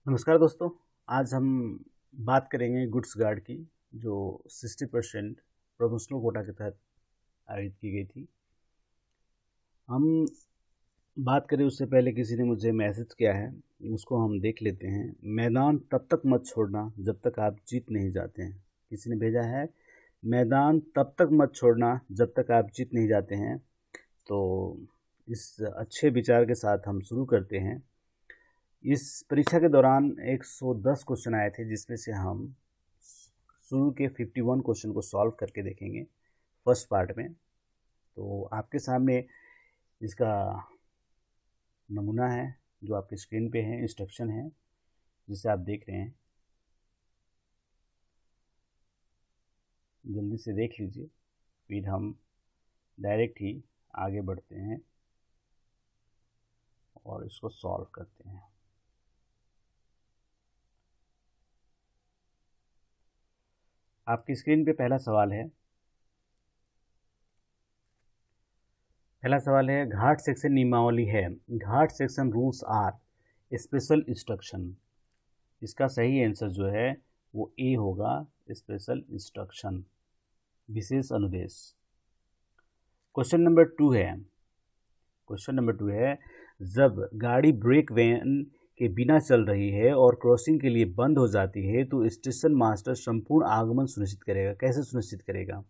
नमस्कार दोस्तों। आज हम बात करेंगे गुड्स गार्ड की, जो 60% प्रमोशनल कोटा के तहत आयोजित की गई थी। हम बात करें उससे पहले किसी ने मुझे मैसेज किया है, उसको हम देख लेते हैं। मैदान तब तक मत छोड़ना जब तक आप जीत नहीं जाते हैं। किसी ने भेजा है, मैदान तब तक मत छोड़ना जब तक आप जीत नहीं जाते हैं। तो इस अच्छे विचार के साथ हम शुरू करते हैं। इस परीक्षा के दौरान 110 क्वेश्चन आए थे, जिसमें से हम शुरू के 51 क्वेश्चन को सॉल्व करके देखेंगे फर्स्ट पार्ट में। तो आपके सामने इसका नमूना है जो आपके स्क्रीन पे है, इंस्ट्रक्शन है जिसे आप देख रहे हैं। जल्दी से देख लीजिए, फिर हम डायरेक्ट ही आगे बढ़ते हैं और इसको सॉल्व करते हैं। आपकी स्क्रीन पे पहला सवाल है। घाट सेक्शन नियमावली है। Ghat section rules or special instruction. इसका सही आंसर जो है वो ए होगा, स्पेशल इंस्ट्रक्शन, विशेष अनुदेश। क्वेश्चन नंबर टू है, जब गाड़ी ब्रेक वैन के बिना चल रही है और क्रॉसिंग के लिए बंद हो जाती है तो स्टेशन मास्टर संपूर्ण आगमन सुनिश्चित करेगा। कैसे सुनिश्चित करेगा?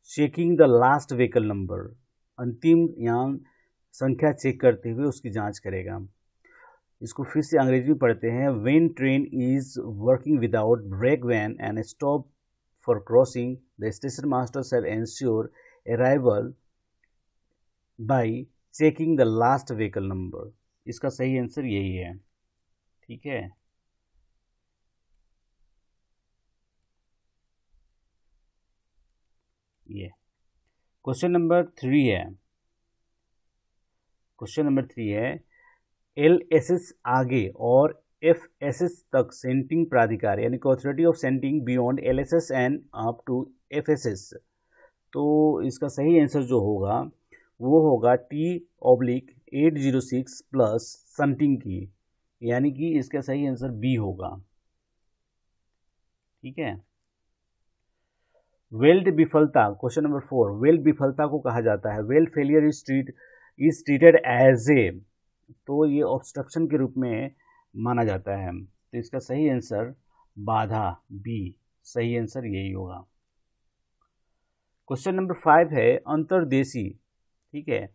Checking the last vehicle number, अंतिम यान संख्या चेक करते हुए उसकी जांच करेगा। इसको फिर से अंग्रेजी में पढ़ते हैं। When train is working without brake van and stop for crossing, the station master shall ensure arrival by checking the last vehicle number. इसका सही आंसर यही है। ठीक है, ये क्वेश्चन नंबर थ्री है। LSS आगे और FSS तक सेंटिंग प्राधिकार यानी कि authority of shunting beyond LSS and up to FSS। तो इसका सही आंसर जो होगा वो होगा T/806 प्लस सेंटिंग की, यानी कि इसका सही आंसर बी होगा। ठीक है। वेल्ड विफलता, क्वेश्चन नंबर 4, वेल्ड विफलता को कहा जाता है। Weld failure is treated as a, तो ये ऑब्स्ट्रक्शन के रूप में माना जाता है। तो इसका सही आंसर बाधा, बी, सही आंसर यही होगा। क्वेश्चन नंबर 5 है, अंतर्देशीय, ठीक है,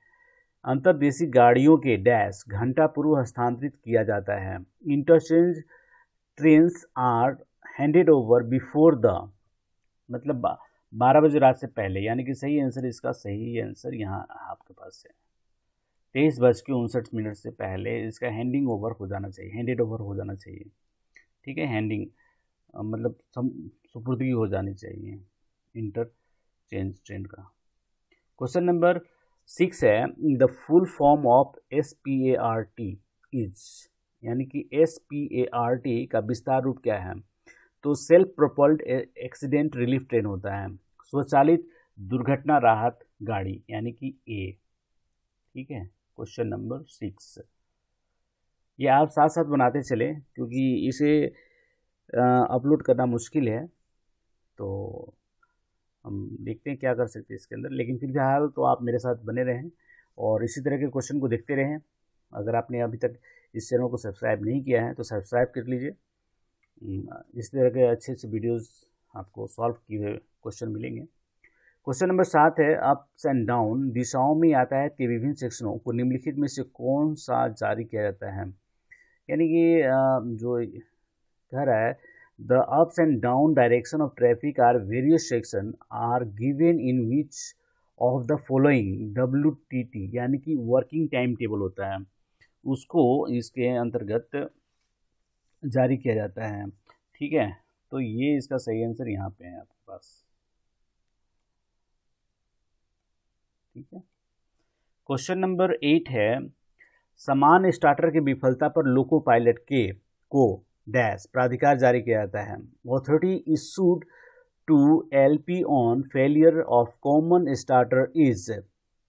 अंतर्देशीय गाड़ियों के डैश घंटा पूर्व हस्तांतरित किया जाता है। Interchange trains are handed over before the, मतलब 12 बजे रात से पहले, यानी कि सही आंसर, इसका सही आंसर यहाँ आपके पास है 23:59 से पहले इसका हैंडिंग ओवर हो जाना चाहिए, हैंडेड ओवर हो जाना चाहिए। ठीक है, हैंडिंग मतलब सुपुर्दगी हो जानी चाहिए इंटरचेंज ट्रेन का। क्वेश्चन नंबर 6 है, the full form of SPART is, यानी कि SPART का विस्तार रूप क्या है? तो सेल्फ प्रोपल्ड एक्सीडेंट रिलीफ ट्रेन होता है, स्वचालित दुर्घटना राहत गाड़ी, यानी कि ए। ठीक है, क्वेश्चन नंबर 6, ये आप साथ साथ बनाते चले क्योंकि इसे अपलोड करना मुश्किल है। तो हम देखते हैं क्या कर सकते हैं इसके अंदर, लेकिन फिर भी हाल तो आप मेरे साथ बने रहें और इसी तरह के क्वेश्चन को देखते रहें। अगर आपने अभी तक इस चैनल को सब्सक्राइब नहीं किया है तो सब्सक्राइब कर लीजिए। इस तरह के अच्छे अच्छे वीडियोस आपको सॉल्व किए हुए क्वेश्चन मिलेंगे। क्वेश्चन नंबर 7 है, अप्स एंड डाउन दिशाओं में यातायात के विभिन्न सेक्शनों को निम्नलिखित में से कौन सा जारी किया जाता है? यानी कि जो कह रहा है, the ups and down direction of traffic are various section are given in which of the following WTT, यानी कि वर्किंग टाइम टेबल होता है, उसको इसके अंतर्गत जारी किया जाता है। ठीक है, तो ये इसका सही आंसर यहाँ पे है आपके पास। ठीक है, क्वेश्चन नंबर 8 है, समान स्टार्टर की विफलता पर लोको पायलट के को डैश प्राधिकार जारी किया जाता है। Authority issued to LP on failure of common starter is,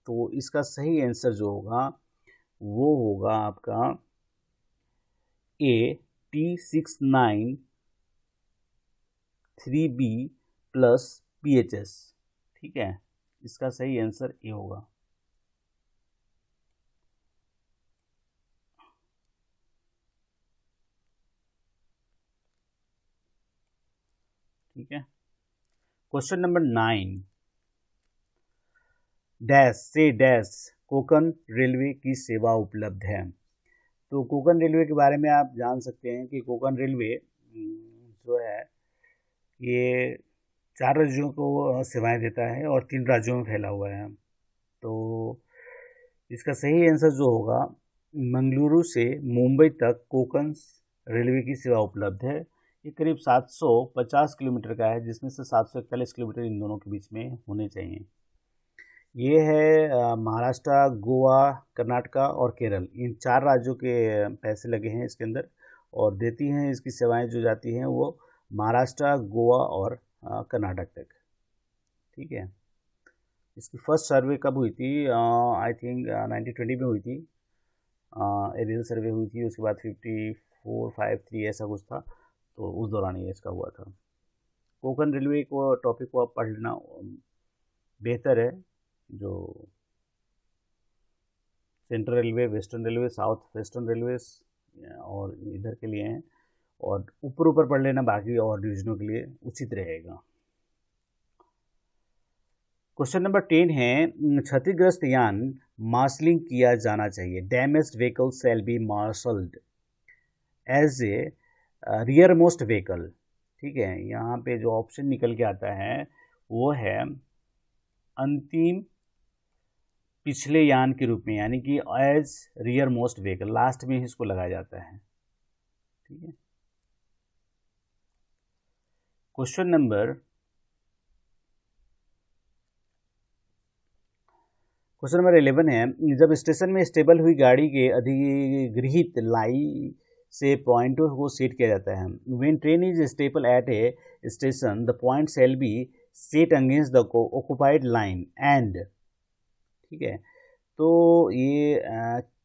तो इसका सही आंसर जो होगा वो होगा आपका ए, T693B प्लस PHS। ठीक है, इसका सही आंसर ए होगा। ठीक है, क्वेश्चन नंबर 9, डैश से डैश कोंकण रेलवे की सेवा उपलब्ध है। तो कोंकण रेलवे के बारे में आप जान सकते हैं कि कोंकण रेलवे जो है ये 4 राज्यों को सेवाएं देता है और 3 राज्यों में फैला हुआ है। तो इसका सही आंसर जो होगा, मंगलुरु से मुंबई तक कोंकण रेलवे की सेवा उपलब्ध है। ये करीब 750 किलोमीटर का है, जिसमें से 741 किलोमीटर इन दोनों के बीच में होने चाहिए। ये है महाराष्ट्र, गोवा, कर्नाटका और केरल, इन 4 राज्यों के पैसे लगे हैं इसके अंदर, और देती हैं इसकी सेवाएं जो जाती हैं वो महाराष्ट्र, गोवा और कर्नाटक तक। ठीक है, इसकी फर्स्ट सर्वे कब हुई थी? आई थिंक 1920 में हुई थी, एरियल सर्वे हुई थी। उसके बाद 5453 ऐसा कुछ था, तो उस दौरान ये इसका हुआ था। कोंकण रेलवे को टॉपिक को आप पढ़ लेना बेहतर है। जो central railway, western railway, south western railway और इधर के लिए हैं, और ऊपर पढ़ लेना बाकी और डिविजनों के लिए उचित रहेगा। क्वेश्चन नंबर 10 है, क्षतिग्रस्त यान मार्शलिंग किया जाना चाहिए। Damaged vehicle shall be marshalled as a rear most vehicle. ठीक है, यहाँ पे जो ऑप्शन निकल के आता है वो है अंतिम पिछले यान के रूप में, यानी कि as rear most vehicle, last में ही इसको लगाया जाता है। ठीक है, क्वेश्चन नंबर 11 है, जब स्टेशन में स्टेबल हुई गाड़ी के अधिगृहित लाई से पॉइंटों को सेट किया जाता है। When train is stable at A station the point shall be set against the occupied line and. ठीक है, तो ये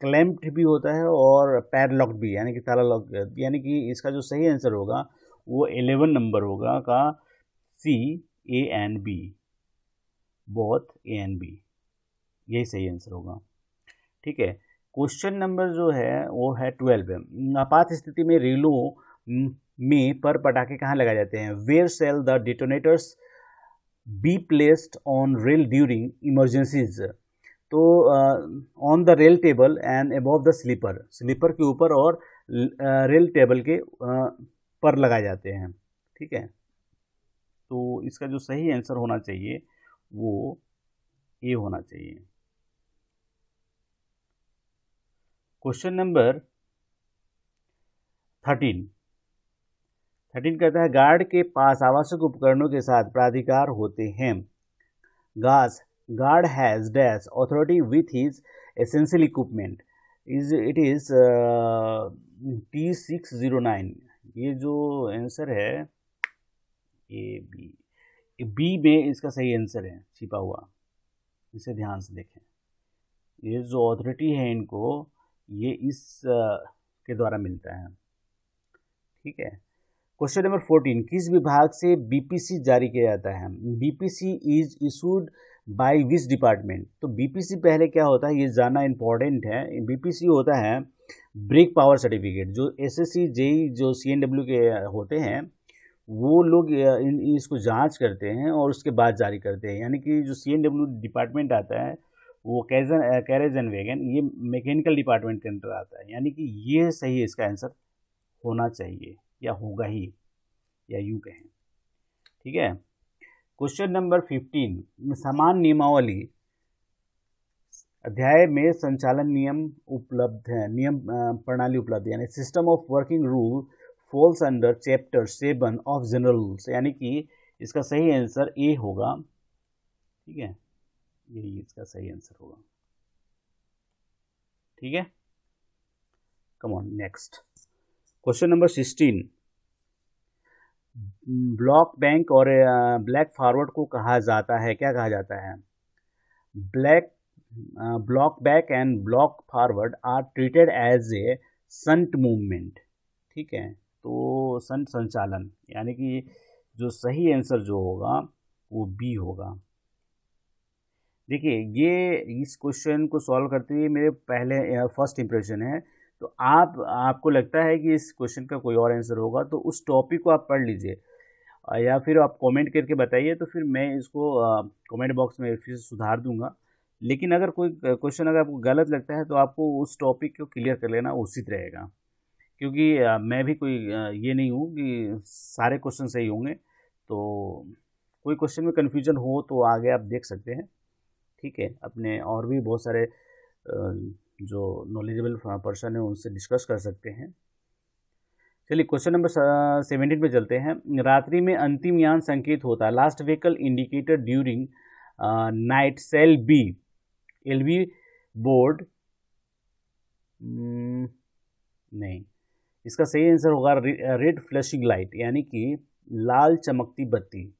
क्लैम्प्ड भी होता है और पैडलॉक्ड भी, यानी कि ताला लॉक, यानी कि इसका जो सही आंसर होगा वो 11 नंबर होगा का C, A and B, both A and B, यही सही आंसर होगा। ठीक है, क्वेश्चन नंबर जो है वो है 12। आपात स्थिति में रेलों में पर पटाखे कहाँ लगाए जाते हैं? Where shall the detonators be placed on rail during emergencies. तो on the rail table and above the sleeper, sleeper के ऊपर और रेल टेबल के पर लगाए जाते हैं। ठीक है, तो इसका जो सही आंसर होना चाहिए वो ए होना चाहिए। क्वेश्चन नंबर 13 कहता है, गार्ड के पास आवश्यक उपकरणों के साथ प्राधिकार होते हैं। Guard has dash authority with his essential equipment it is T609। ये जो आंसर है ए बी में इसका सही आंसर है छिपा हुआ, इसे ध्यान से देखें। ये जो अथॉरिटी है इनको, ये इस के द्वारा मिलता है। ठीक है, क्वेश्चन नंबर 14, किस विभाग से बीपीसी जारी किया जाता है? BPC is issued by which department? तो बीपीसी पहले क्या होता है ये जानना इंपॉर्टेंट है। बीपीसी होता है ब्रेक पावर सर्टिफिकेट। जो एसएससी, जेई, जो सीएनडब्ल्यू के होते हैं वो लोग इसको जांच करते हैं और उसके बाद जारी करते हैं। यानी कि जो सीएनडब्ल्यू डिपार्टमेंट आता है वो कैरेज एंड वैगन, ये मैकेनिकल डिपार्टमेंट के अंदर आता है। यानी कि ये सही इसका आंसर होना चाहिए, या होगा ही, या यूँ कहें। ठीक है, क्वेश्चन नंबर 15, समान नियमावली अध्याय में संचालन नियम उपलब्ध है, नियम प्रणाली उपलब्ध है, यानी system of working rule falls under chapter 7 of general rules, यानी कि इसका सही आंसर ए होगा। ठीक है, यही इसका सही आंसर होगा। ठीक है, come on next. Question number 16, block bank और ब्लैक फॉरवर्ड को कहा जाता है, क्या कहा जाता है? Block back and block forward are treated as a shunt movement. ठीक है, तो संचालन, यानी कि जो सही आंसर जो होगा वो बी होगा। देखिए, ये इस क्वेश्चन को सॉल्व करते हुए मेरे पहले फर्स्ट इम्प्रेशन है। तो आपको लगता है कि इस क्वेश्चन का कोई और आंसर होगा तो उस टॉपिक को आप पढ़ लीजिए, या फिर आप कमेंट करके बताइए, तो फिर मैं इसको कमेंट बॉक्स में फिर सुधार दूंगा। लेकिन अगर कोई क्वेश्चन अगर आपको गलत लगता है तो आपको उस टॉपिक को क्लियर कर लेना उचित रहेगा, क्योंकि मैं भी कोई ये नहीं हूँ कि सारे क्वेश्चन सही होंगे। तो कोई क्वेश्चन में कन्फ्यूजन हो तो आगे आप देख सकते हैं, ठीक है। अपने और भी बहुत सारे जो नॉलेजेबल पर्सन है उनसे डिस्कस कर सकते हैं। चलिए क्वेश्चन नंबर 17 पे चलते हैं। रात्रि में अंतिम यान संकेत होता है, last vehicle indicator during night shall be L B board, नहीं, इसका सही आंसर होगा रेड फ्लैशिंग लाइट, यानी कि लाल चमकती बत्ती।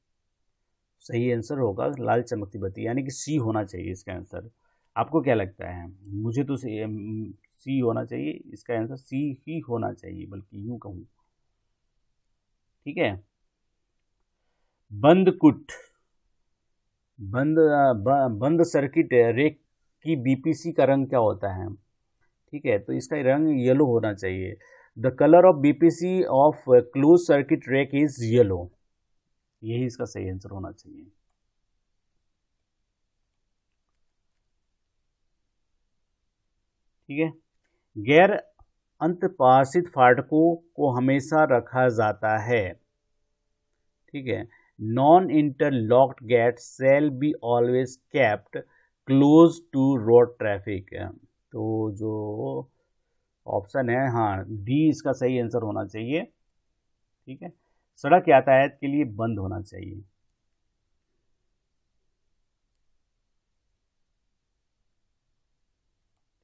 सही आंसर होगा लाल चमकती बत्ती, यानी कि सी होना चाहिए इसका आंसर। आपको क्या लगता है? मुझे तो सी होना चाहिए, इसका आंसर सी ही होना चाहिए, बल्कि यूं कहूं, ठीक है। बंद कुट, बंद सर्किट रेक की बीपीसी का रंग क्या होता है? ठीक है, तो इसका रंग येलो होना चाहिए। The colour of BPC of close circuit rake is yellow, यही इसका सही आंसर होना चाहिए। ठीक है, गैर अंतपार्षित फाटकों को हमेशा रखा जाता है, ठीक है। Non interlocked gate shall be always kept close to road traffic, तो जो ऑप्शन है, हाँ, डी इसका सही आंसर होना चाहिए, ठीक है। सड़क यातायात के लिए बंद होना चाहिए,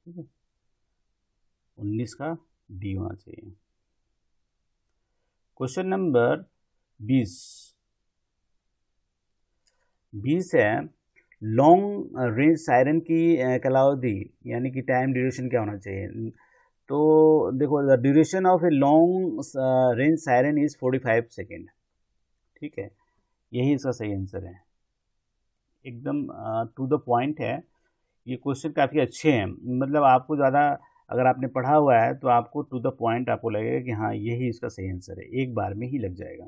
ठीक है। 19 का डी होना चाहिए। क्वेश्चन नंबर 20 है, लॉन्ग रेंज सायरन की कालावधि यानी कि टाइम ड्यूरेशन क्या होना चाहिए? तो देखो, the duration of a long range siren is 45 second, ठीक है। यही इसका सही आंसर है, एकदम टू द पॉइंट है। ये क्वेश्चन काफ़ी अच्छे हैं, मतलब आपको ज़्यादा अगर आपने पढ़ा हुआ है तो आपको टू द पॉइंट आपको लगेगा कि हाँ यही इसका सही आंसर है, एक बार में ही लग जाएगा।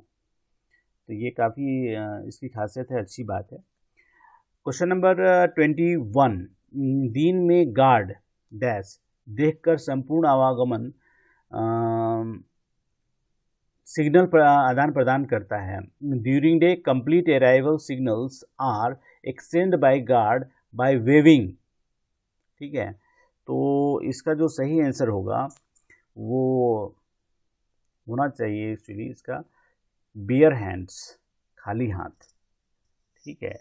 तो ये काफ़ी इसकी खासियत है, अच्छी बात है। क्वेश्चन नंबर 21, दिन में गार्ड डैश देखकर संपूर्ण आवागमन सिग्नल आदान प्रदान करता है। During day complete arrival signals are exchanged by guard by waving, ठीक है। तो इसका जो सही आंसर होगा वो होना चाहिए एक्चुअली इसका बेयर हैंड्स, खाली हाथ, ठीक है।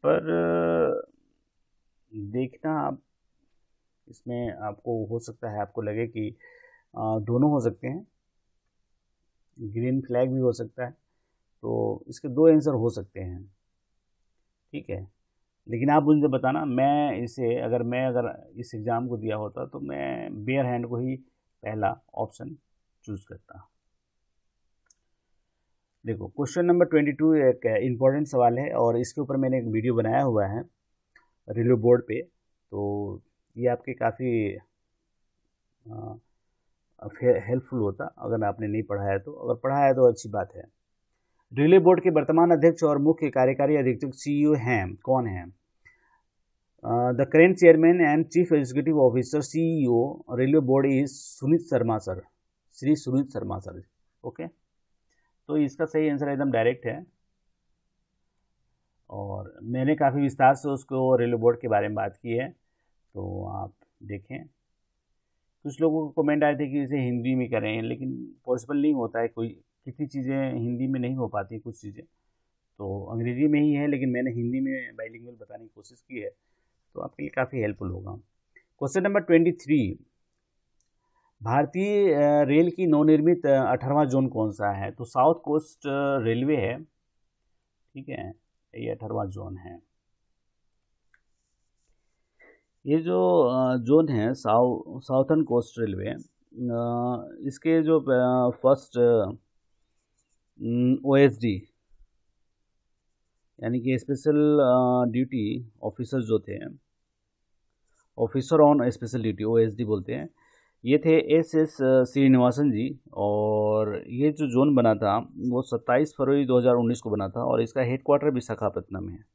पर देखना आप इसमें, आपको हो सकता है आपको लगे कि दोनों हो सकते हैं, ग्रीन फ्लैग भी हो सकता है, तो इसके दो आंसर हो सकते हैं, ठीक है। लेकिन आप मुझे बताना, मैं अगर इस एग्ज़ाम को दिया होता तो मैं बेयर हैंड को ही पहला ऑप्शन चूज़ करता। देखो क्वेश्चन नंबर 22 एक इम्पॉर्टेंट सवाल है और इसके ऊपर मैंने एक वीडियो बनाया हुआ है रेलवे बोर्ड पे, तो ये आपके काफ़ी हेल्पफुल होता अगर आपने नहीं पढ़ा है तो। अगर पढ़ा है तो अच्छी बात है। रेलवे बोर्ड के वर्तमान अध्यक्ष और मुख्य कार्यकारी अधीक्षक सीईओ हैं, कौन है? The current chairman and chief executive officer CEO railway board is Sunit Sharma sir, Shri Sunit Sharma sir, okay. तो इसका सही आंसर एकदम डायरेक्ट है और मैंने काफ़ी विस्तार से उसको रेलवे बोर्ड के बारे में बात की है, तो आप देखें। कुछ लोगों को कमेंट आए थे कि इसे हिंदी में करें, लेकिन पॉसिबल नहीं होता है, कोई कितनी चीज़ें हिंदी में नहीं हो पाती, कुछ चीज़ें तो अंग्रेजी में ही है, लेकिन मैंने हिंदी में बाइलिंगुअल बताने की कोशिश की है, तो आपके लिए काफ़ी हेल्पफुल होगा। क्वेश्चन नंबर 23, भारतीय रेल की नवनिर्मित 18वां जोन कौन सा है? तो साउथ कोस्ट रेलवे है, ठीक है, ये 18वां जोन है। ये जो जोन है साउथर्न कोस्ट रेलवे, इसके जो फर्स्ट OSD यानी कि स्पेशल ड्यूटी ऑफिसर जो थे, officer on special duty, OSD बोलते हैं, ये थे SS श्रीनिवासन जी। और ये जो जोन बना था वो 27 फरवरी 2019 को बना था और इसका हेडक्वार्टर विशाखापट्टनम है।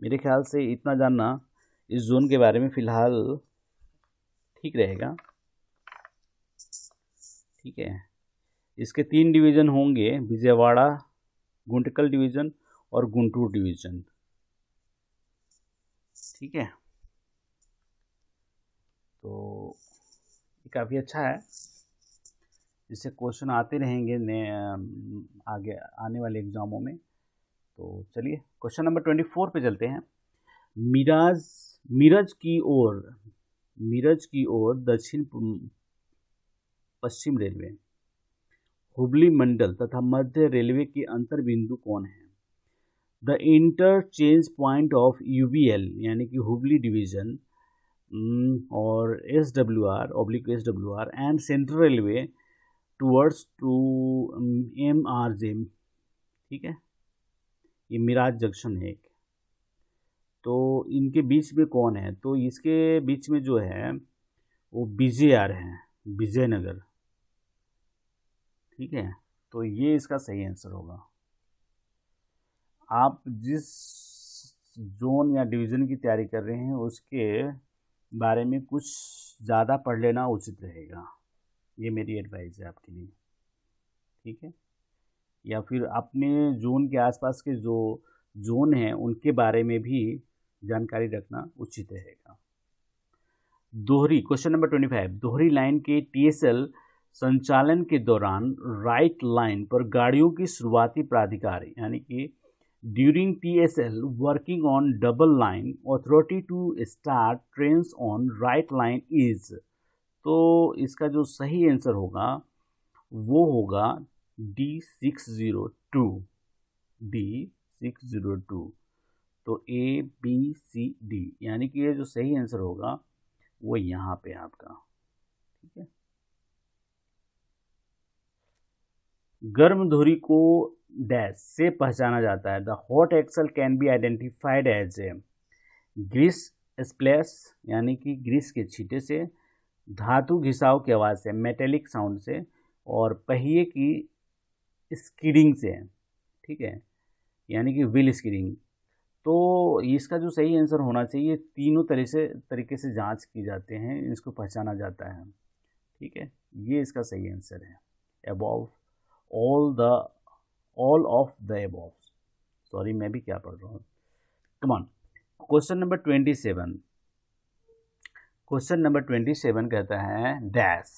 मेरे ख्याल से इतना जानना इस जोन के बारे में फ़िलहाल ठीक रहेगा। ठीक है, इसके 3 डिवीज़न होंगे, विजयवाड़ा, गुंटकल डिवीज़न और गुंटूर डिवीज़न। ठीक है, तो ये काफ़ी अच्छा है, इससे क्वेश्चन आते रहेंगे आगे आने वाले एग्ज़ामों में। तो चलिए क्वेश्चन नंबर 24 पे चलते हैं। मिरज की ओर दक्षिण पश्चिम रेलवे, हुबली मंडल तथा मध्य रेलवे के अंतर बिंदु कौन है? The interchange point of UBL यानी कि हुबली डिवीज़न और SWR and central railway towards to MRJ। ठीक है, ये मिराज जंक्शन है एक। तो इनके बीच में कौन है? तो इसके बीच में जो है वो BJR है, विजयनगर। ठीक है, तो ये इसका सही आंसर होगा। आप जिस जोन या डिवीज़न की तैयारी कर रहे हैं उसके बारे में कुछ ज़्यादा पढ़ लेना उचित रहेगा, ये मेरी एडवाइस है आपके लिए। ठीक है, या फिर अपने जोन के आसपास के जो जोन हैं उनके बारे में भी जानकारी रखना उचित रहेगा। क्वेश्चन नंबर 25, दोहरी लाइन के TSL संचालन के दौरान राइट लाइन पर गाड़ियों की शुरुआती प्राधिकार यानी कि during TSL working on double line authority to start trains on right line is. तो इसका जो सही आंसर होगा वो होगा D602। तो ABCD यानी कि ये जो सही आंसर होगा वो यहाँ पे आपका। ठीक है, गर्म धुरी को डैश से पहचाना जाता है। The hot axle can be identified as a grease splash यानी कि ग्रीस के छींटे से, धातु घिसाव की आवाज़ से, मेटेलिक साउंड से, और पहिए की स्किडिंग से। ठीक है, यानी कि व्हील स्किडिंग। तो इसका जो सही आंसर होना चाहिए, तीनों तरीके से जांच की जाते हैं, इसको पहचाना जाता है। ठीक है, ये इसका सही आंसर है। Above all of the above. Sorry, मैं भी क्या पढ़ रहा हूँ। Come on, question number 27। Question number 27 कहता है डैश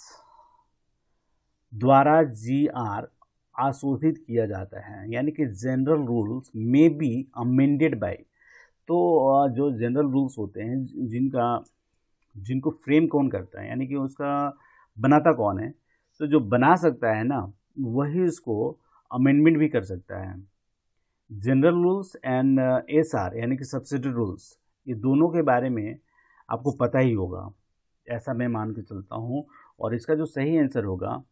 द्वारा GR आशोधित किया जाता है, यानी कि जनरल रूल्स में बी अमेंडेड बाय। तो जो जनरल रूल्स होते हैं जिनको फ्रेम कौन करता है, यानी कि उसका बनाता कौन है, तो जो बना सकता है ना वही इसको अमेंडमेंट भी कर सकता है। जनरल रूल्स एंड SR यानी कि सब्सिडी रूल्स, ये दोनों के बारे में आपको पता ही होगा, ऐसा मैं मान के चलता हूँ। और इसका जो सही आंसर होगा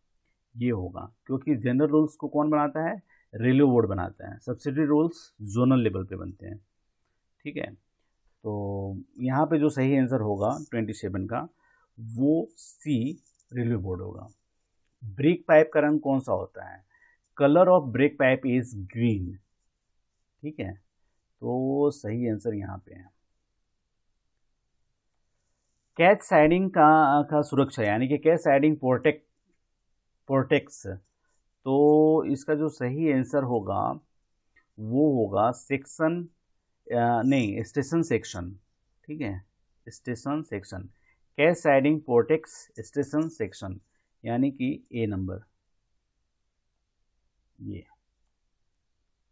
ये होगा, क्योंकि जनरल रूल्स को कौन बनाता है? रेलवे बोर्ड बनाता है। सब्सिडी रूल्स जोनल लेवल पे बनते हैं। ठीक है, तो यहाँ पे जो सही आंसर होगा 27 का वो C, रेलवे बोर्ड होगा। ब्रेक पाइप का रंग कौन सा होता है? Colour of break pipe is green. ठीक है, तो सही आंसर यहाँ पे है। कैच साइडिंग का सुरक्षा यानी कि कैच साइडिंग प्रोटेक्ट्स, तो इसका जो सही आंसर होगा वो होगा स्टेशन सेक्शन। ठीक है, station section, catch siding protects station section, यानी कि A नंबर, ये।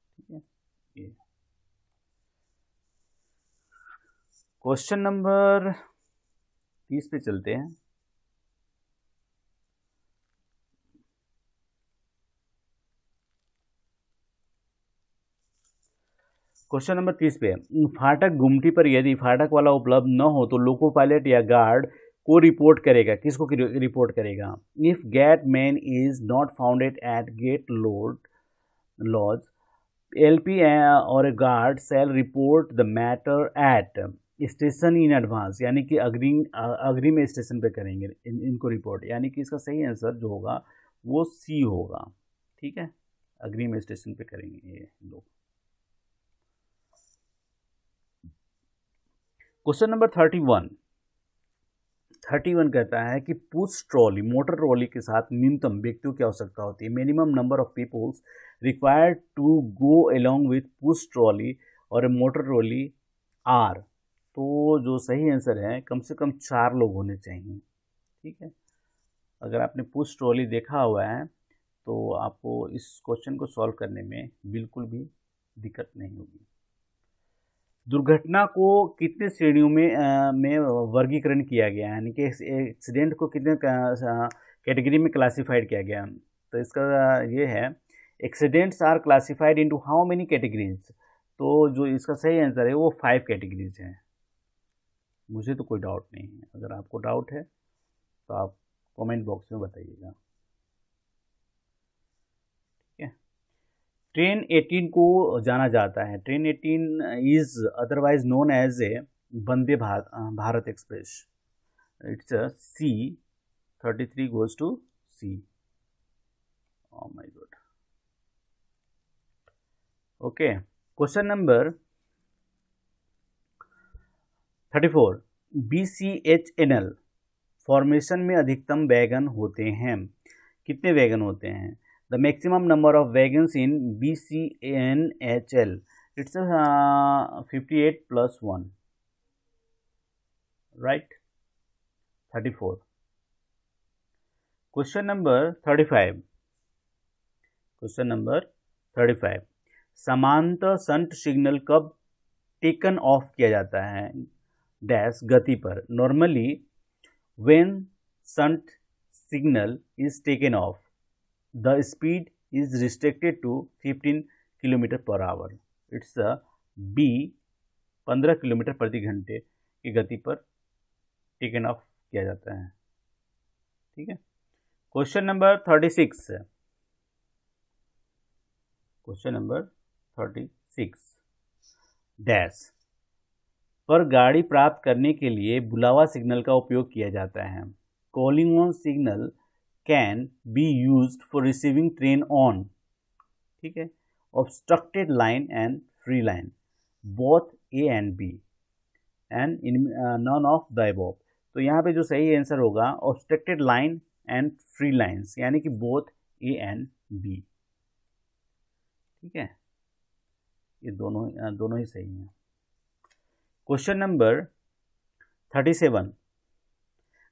ठीक है, ये क्वेश्चन नंबर 30 पे चलते हैं। क्वेश्चन नंबर 30 पे, फाटक गुमटी पर यदि फाटक वाला उपलब्ध न हो तो लोको पायलट या गार्ड को रिपोर्ट करेगा, किसको रिपोर्ट करेगा? If gate man is not founded at gate lodge LP और a guard shall report the matter at station in advance, यानी कि अग्रिम स्टेशन पे करेंगे इनको रिपोर्ट, यानी कि इसका सही आंसर जो होगा वो सी होगा। ठीक है, अग्रिम स्टेशन पे करेंगे ये लोग। क्वेश्चन नंबर 31 कहता है कि पुश ट्रॉली, मोटर ट्रॉली के साथ न्यूनतम व्यक्तियों की आवश्यकता होती है। Minimum number of peoples required to go along with push trolley और मोटर ट्रॉली आर। तो जो सही आंसर है कम से कम 4 लोग होने चाहिए। ठीक है, अगर आपने पुश ट्रॉली देखा हुआ है तो आपको इस क्वेश्चन को सॉल्व करने में बिल्कुल भी दिक्कत नहीं होगी। दुर्घटना को कितने श्रेणियों में वर्गीकरण किया गया है, यानी कि एक्सीडेंट को कितने कैटेगरी में क्लासिफाइड किया गया? तो इसका ये है, accidents are classified into how many categories. तो जो इसका सही आंसर है वो 5 कैटेगरीज हैं। मुझे तो कोई डाउट नहीं है, अगर आपको डाउट है तो आप कमेंट बॉक्स में बताइएगा। ठीक है, ट्रेन 18 को जाना जाता है, train 18 is otherwise known as a Vande Bharat express. It's C, 33 goes to C. Oh my God. Okay, question number 34, BCHNL formation में अधिकतम वैगन होते हैं। कितने वैगन होते हैं? The maximum number of wagons in BCNHL, it's 58 + 1, right. 34। Question number 35, question number 35, समांतर shunt signal कब taken off किया जाता है? डैश गति पर। Normally when shunt signal is taken off the speed is restricted to 15 km/h। It's B, 15 kilometre प्रति घंटे की गति पर टेकन ऑफ किया जाता है। ठीक है, question number 36, question number 36, dash पर गाड़ी प्राप्त करने के लिए बुलावा सिग्नल का उपयोग किया जाता है। Calling on signal can be used for receiving train on, ठीक है, obstructed line and free line, both A and B and in none of the above. तो यहाँ पे जो सही आंसर होगा obstructed line and free lines, यानी कि बोथ ए एंड बी। ठीक है, ये दोनों ही सही हैं। क्वेश्चन नंबर 37,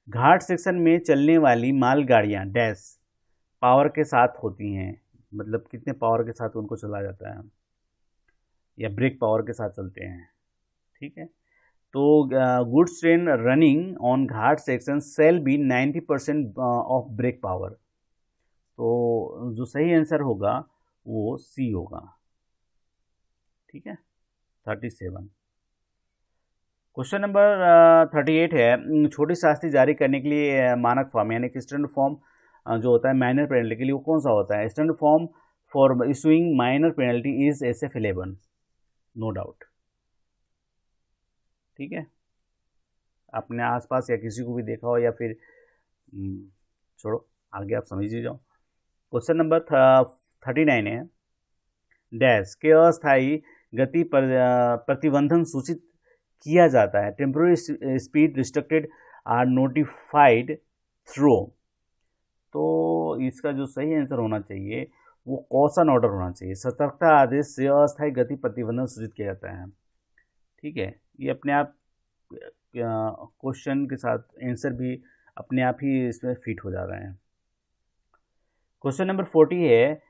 घाट सेक्शन में चलने वाली मालगाड़ियाँ डैश पावर के साथ होती हैं, मतलब कितने पावर के साथ उनको चला जाता है, या ब्रेक पावर के साथ चलते हैं। ठीक है, तो goods train running on ghat section shall be 90% of brake power. तो जो सही आंसर होगा वो सी होगा। ठीक है, 37। क्वेश्चन नंबर 38 है, छोटी शास्ति जारी करने के लिए मानक फॉर्म, यानी कि स्टैंडर्ड फॉर्म जो होता है माइनर पेनल्टी के लिए, वो कौन सा होता है? Standard form for issuing minor penalty is SF11, no doubt. ठीक है, अपने आसपास या किसी को भी देखा हो, या फिर छोड़ो आगे आप समझ ही जाओ। क्वेश्चन नंबर 39 है, डैश के अस्थायी गति पर प्रतिबंधन सूचित किया जाता है। Temporary speed restricted are notified through. तो इसका जो सही आंसर होना चाहिए वो कॉशन ऑर्डर होना चाहिए। सतर्कता आदेश से अस्थायी गति प्रतिबंधन सूचित किया जाता है। ठीक है, ये अपने आप क्वेश्चन के साथ आंसर भी अपने आप ही इसमें फिट हो जा रहे हैं। क्वेश्चन नंबर 40 है,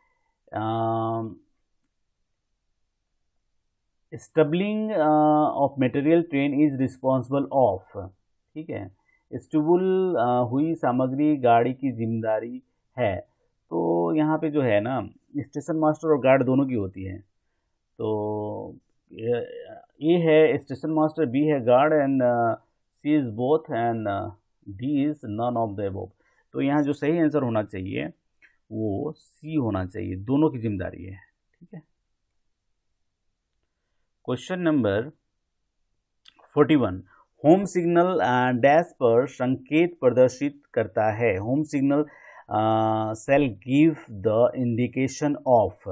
stabling of material train is responsible of. ठीक है, स्टबल हुई सामग्री गाड़ी की जिम्मेदारी है। तो यहाँ पे जो है ना, स्टेशन मास्टर और गार्ड दोनों की होती है। तो ए है स्टेशन मास्टर, बी है guard, and C is both, and D is none of the above. तो यहाँ जो सही आंसर होना चाहिए वो सी होना चाहिए, दोनों की जिम्मेदारी है। ठीक है, question number 41, home signal dash पर संकेत प्रदर्शित करता है। Home signal shall give the indication of.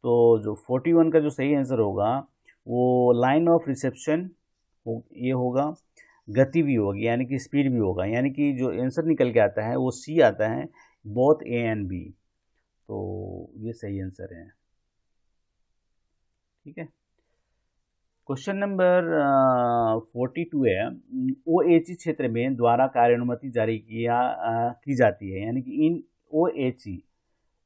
तो जो 41 का जो सही आंसर होगा वो लाइन ऑफ रिसेप्शन ये होगा, गति भी होगी यानी कि स्पीड भी होगा, यानी कि जो आंसर निकल के आता है वो सी आता है, बोथ ए एंड बी। तो ये सही आंसर है। ठीक है, क्वेश्चन नंबर 42 है, ओएचई क्षेत्र में द्वारा कार्यानुमति जारी की जाती है, यानी कि in OHE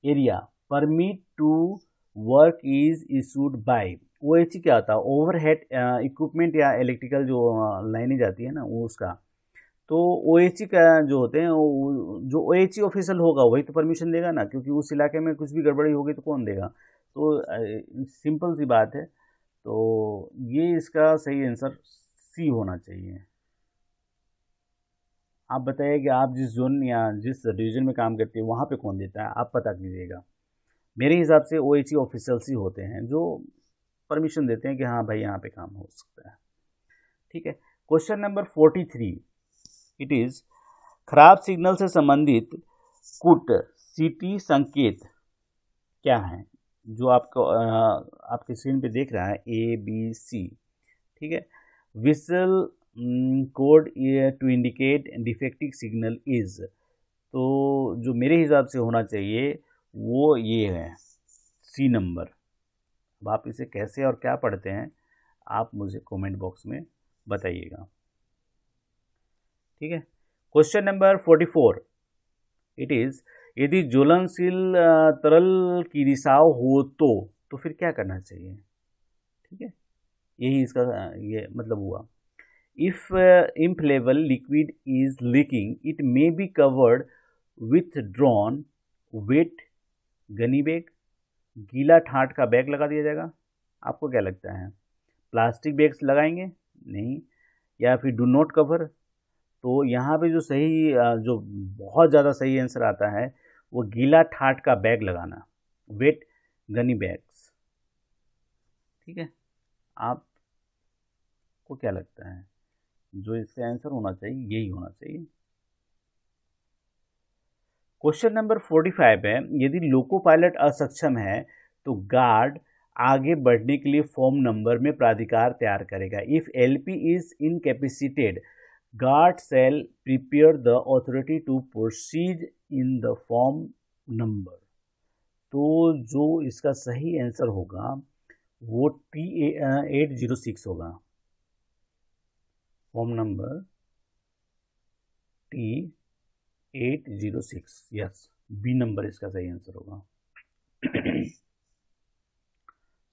area permit to work is issued by. OHE क्या होता है, ओवरहेड इक्विपमेंट या इलेक्ट्रिकल जो लाइनें जाती है ना वो उसका। तो ओएचई का जो होते हैं जो ओएचई ऑफिशियल होगा वही तो परमिशन देगा ना, क्योंकि उस इलाके में कुछ भी गड़बड़ी होगी तो कौन देगा। तो सिंपल सी बात है, तो ये इसका सही आंसर सी होना चाहिए। आप बताइए कि आप जिस जोन या जिस डिवीजन में काम करते हैं वहाँ पे कौन देता है, आप पता कीजिएगा। मेरे हिसाब से ओएचई ऑफिशियल्स ही होते हैं जो परमिशन देते हैं कि हाँ भाई यहाँ पे काम हो सकता है। ठीक है, क्वेश्चन नंबर 43, इट इज खराब सिग्नल से संबंधित कुट सीटी संकेत क्या है, जो आपको आपके स्क्रीन पे देख रहा है ए बी सी। ठीक है, whistle code to indicate defective signal is. तो जो मेरे हिसाब से होना चाहिए वो ये है सी नंबर। अब आप इसे कैसे और क्या पढ़ते हैं आप मुझे कमेंट बॉक्स में बताइएगा। ठीक है, क्वेश्चन नंबर 44, इट इज यदि ज्वलनशील तरल की रिसाव हो तो फिर क्या करना चाहिए। ठीक है, यही इसका ये मतलब हुआ। If inflammable liquid is leaking it may be covered with drawn wet gunny bag. गीला ठाट का बैग लगा दिया जाएगा। आपको क्या लगता है, प्लास्टिक बैग्स लगाएंगे? नहीं। या फिर डू नॉट कवर। तो यहाँ पे जो सही जो बहुत ज़्यादा सही आंसर आता है वो गीला ठाट का बैग लगाना, वेट गनी बैग्स। ठीक है, आपको क्या लगता है जो इसका आंसर होना चाहिए यही होना चाहिए। क्वेश्चन नंबर 45 है, यदि लोको पायलट असक्षम है तो गार्ड आगे बढ़ने के लिए फॉर्म नंबर में प्राधिकार तैयार करेगा। If LP is incapacitated guard shall prepare the authority to proceed in the form number. तो जो इसका सही आंसर होगा वो T806 होगा, form number T806। Yes, B number इसका सही आंसर होगा।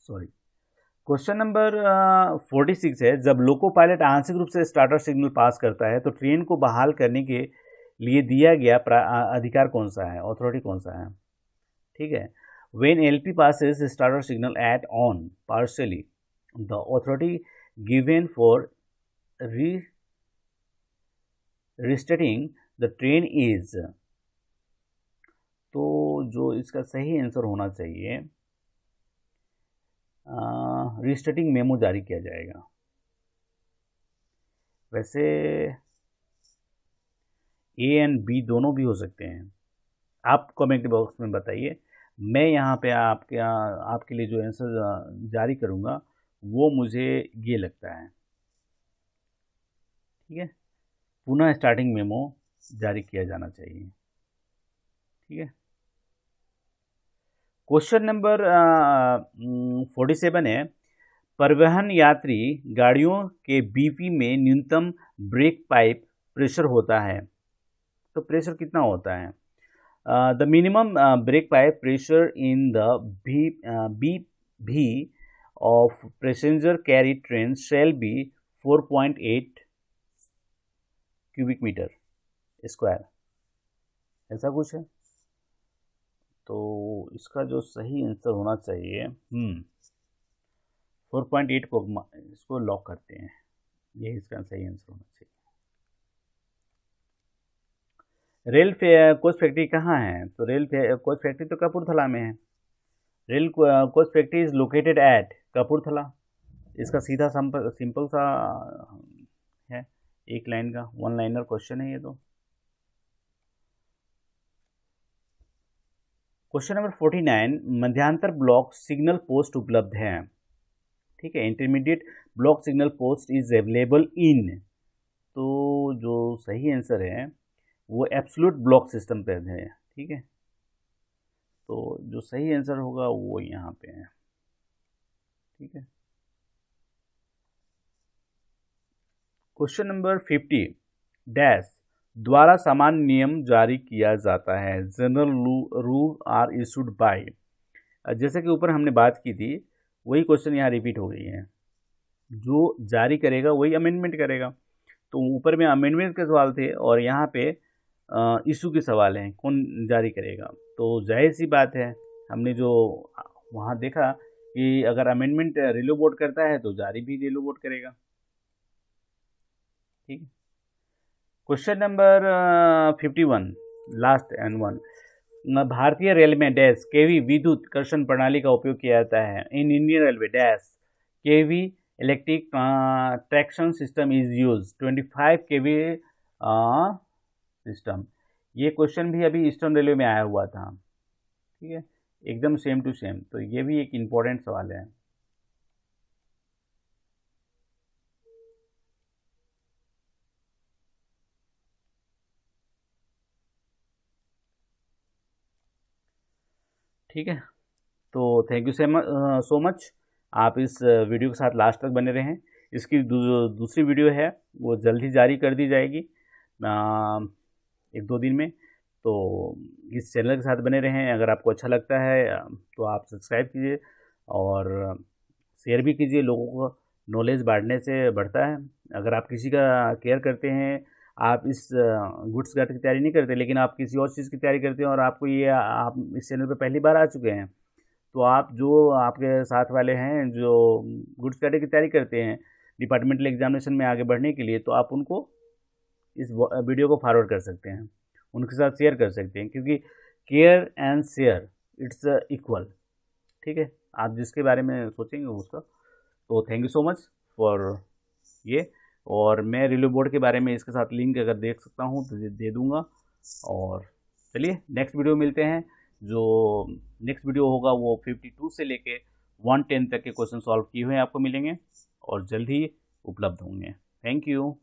सॉरी। क्वेश्चन नंबर 46 है, जब लोको पायलट आंशिक रूप से स्टार्टर सिग्नल पास करता है तो ट्रेन को बहाल करने के लिए दिया गया अधिकार कौन सा है, अथॉरिटी कौन सा है। ठीक है, when LP passes starter signal at on partially the authority given for restarting the train is। तो जो इसका सही आंसर होना चाहिए रिस्टार्टिंग मेमो जारी किया जाएगा। वैसे ए एंड बी दोनों भी हो सकते हैं, आप कमेंट बॉक्स में बताइए। मैं यहाँ पे आपके लिए जो आंसर जारी करूँगा वो मुझे ये लगता है। ठीक है, पुनः स्टार्टिंग मेमो जारी किया जाना चाहिए। ठीक है, क्वेश्चन नंबर 47 है, परिवहन यात्री गाड़ियों के बीपी में न्यूनतम ब्रेक पाइप प्रेशर होता है। तो प्रेशर कितना होता है, the minimum brake pipe pressure in the BP of passenger carry train shall be 4.8 cubic meter square, ऐसा कुछ है। तो इसका जो सही आंसर होना चाहिए 4.8 को इसको लॉक करते हैं, यही इसका सही आंसर होना चाहिए। कोच फैक्ट्री कहाँ है? तो कोच फैक्ट्री तो कपूरथला में है। Coach factory is located at Kapurthala. इसका सीधा सिंपल सा है, एक लाइन का वन लाइनर क्वेश्चन है ये तो। क्वेश्चन नंबर 49, मध्यांतर ब्लॉक सिग्नल पोस्ट उपलब्ध है। ठीक है, intermediate block signal post is available in. तो जो सही आंसर है वो एब्सोल्यूट ब्लॉक सिस्टम पे है। ठीक है, तो जो सही आंसर होगा वो यहाँ पे है। ठीक है, क्वेश्चन नंबर 50, डैश द्वारा सामान्य नियम जारी किया जाता है। General rule are issued by. जैसे कि ऊपर हमने बात की थी वही क्वेश्चन यहाँ रिपीट हो गई है। जो जारी करेगा वही अमेंडमेंट करेगा। तो ऊपर में अमेंडमेंट के सवाल थे और यहाँ पे इशू के सवाल हैं, कौन जारी करेगा। तो जाहिर सी बात है, हमने जो वहाँ देखा कि अगर अमेंडमेंट रिलो बोर्ड करता है तो जारी भी रिलो बोर्ड करेगा। ठीक है, question number 51, last and one. भारतीय रेल में डैश केवी विद्युत कर्षण प्रणाली का उपयोग किया जाता है। In Indian railway dash KV electric traction system is use 25 KV system. ये क्वेश्चन भी अभी ईस्टर्न रेलवे में आया हुआ था। ठीक है, एकदम सेम टू सेम। तो ये भी एक इम्पोर्टेंट सवाल है। ठीक है, तो थैंक यू सो मच। आप इस वीडियो के साथ लास्ट तक बने रहें। इसकी दूसरी वीडियो है वो जल्द ही जारी कर दी जाएगी एक दो दिन में। तो इस चैनल के साथ बने रहें। अगर आपको अच्छा लगता है तो आप सब्सक्राइब कीजिए और शेयर भी कीजिए। लोगों को नॉलेज बांटने से बढ़ता है। अगर आप किसी का केयर करते हैं, आप इस गुड्स गार्ड की तैयारी नहीं करते लेकिन आप किसी और चीज़ की तैयारी करते हैं और आपको ये आप इस चैनल पे पहली बार आ चुके हैं, तो आप जो आपके साथ वाले हैं जो गुड्स गार्ड की तैयारी करते हैं डिपार्टमेंटल एग्जामिनेशन में आगे बढ़ने के लिए, तो आप उनको इस वीडियो को फॉरवर्ड कर सकते हैं, उनके साथ शेयर कर सकते हैं, क्योंकि care and share its equal. ठीक है, आप जिसके बारे में सोचेंगे उसका। तो thank you so much for ये। और मैं रिलो बोर्ड के बारे में इसके साथ लिंक अगर देख सकता हूँ तो दे दूँगा। और चलिए नेक्स्ट वीडियो मिलते हैं। जो नेक्स्ट वीडियो होगा वो 52 से लेके 110 तक के क्वेश्चन सॉल्व किए हुए आपको मिलेंगे और जल्द ही उपलब्ध होंगे। Thank you.